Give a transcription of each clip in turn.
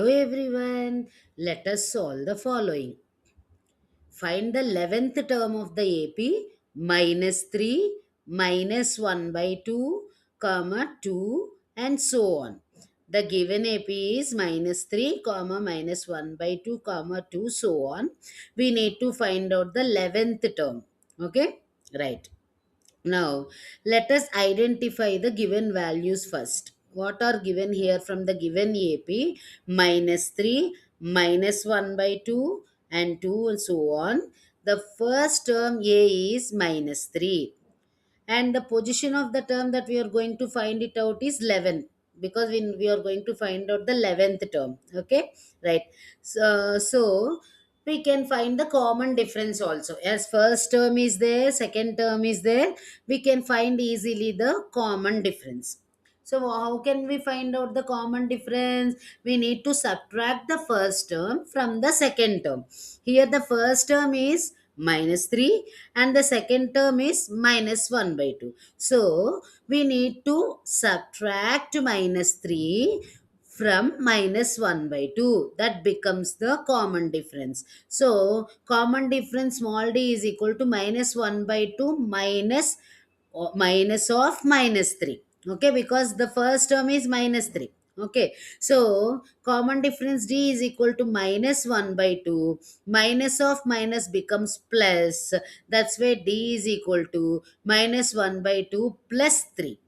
Hello everyone, let us solve the following. Find the 11th term of the AP minus 3 minus 1 by 2 comma 2 and so on. The given AP is minus 3 comma minus 1 by 2 comma 2 so on. We need to find out the 11th term. Okay, right. Now, let us identify the given values first. What are given here from the given AP? Minus 3, minus 1 by 2, and 2 and so on. The first term A is minus 3, and the position of the term that we are going to find it out is 11, because we are going to find out the 11th term. Okay, right. So we can find the common difference also, as first term is there, second term is there, we can find easily the common difference. So how can we find out the common difference? We need to subtract the first term from the second term. Here the first term is minus 3 and the second term is minus 1 by 2. So we need to subtract minus 3 from minus 1 by 2. That becomes the common difference. So common difference small d is equal to minus 1 by 2 minus of minus 3. Okay, because the first term is minus 3. Okay, so common difference d is equal to minus 1 by 2. Minus of minus becomes plus. That's why d is equal to minus 1 by 2 plus 3.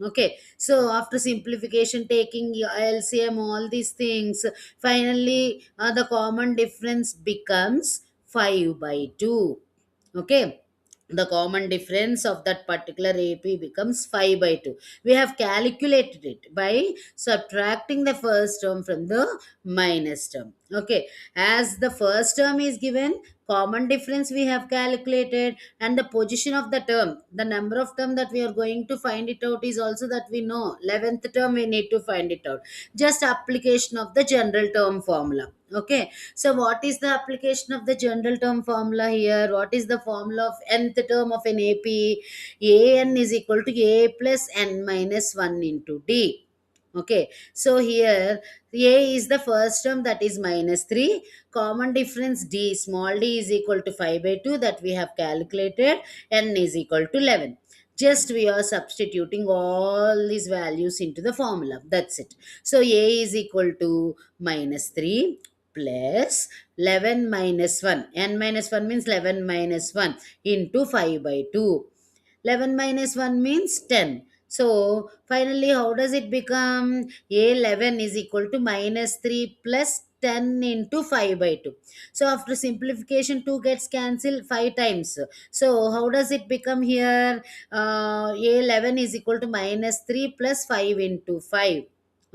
Okay, so after simplification, taking LCM, all these things, finally the common difference becomes 5 by 2. Okay, the common difference of that particular AP becomes 5 by 2. We have calculated it by subtracting the first term from the minus term. Okay, as the first term is given, common difference we have calculated, and the position of the term, the number of term that we are going to find it out is also that we know. 11th term we need to find it out. Just application of the general term formula. Okay, so what is the application of the general term formula here? What is the formula of nth term of an AP? An is equal to a plus n minus 1 into d. Okay, so here a is the first term, that is minus 3. Common difference d, small d, is equal to 5 by 2, that we have calculated. N is equal to 11. Just we are substituting all these values into the formula. That's it. So a is equal to minus 3 plus 11 minus 1. N minus 1 means 11 minus 1 into 5 by 2. 11 minus 1 means 10. So finally, how does it become? A11 is equal to minus 3 plus 10 into 5 by 2. So after simplification, 2 gets cancelled 5 times. So how does it become here? A11 is equal to minus 3 plus 5 into 5.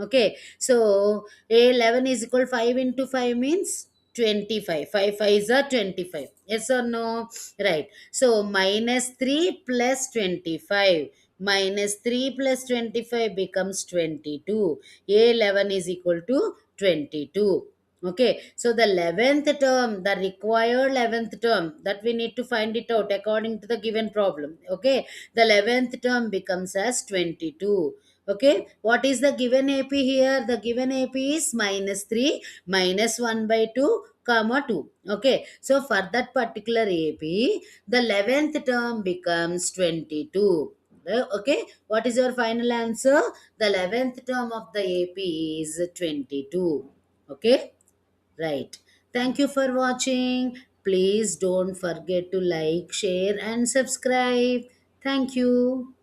Okay, so A11 is equal to 5 into 5 means 25. 5 5s are 25. Yes or no? Right. So minus 3 plus 25. Minus 3 plus 25 becomes 22. A11 is equal to 22. Okay, so the 11th term, the required 11th term, that we need to find it out according to the given problem. Okay, the 11th term becomes as 22. Okay, what is the given AP here? The given AP is minus 3 minus 1 by 2 comma 2. Okay, so for that particular AP, the 11th term becomes 22. Okay, what is your final answer? The 11th term of the AP is 22. Okay, right. Thank you for watching. Please don't forget to like, share, and subscribe. Thank you.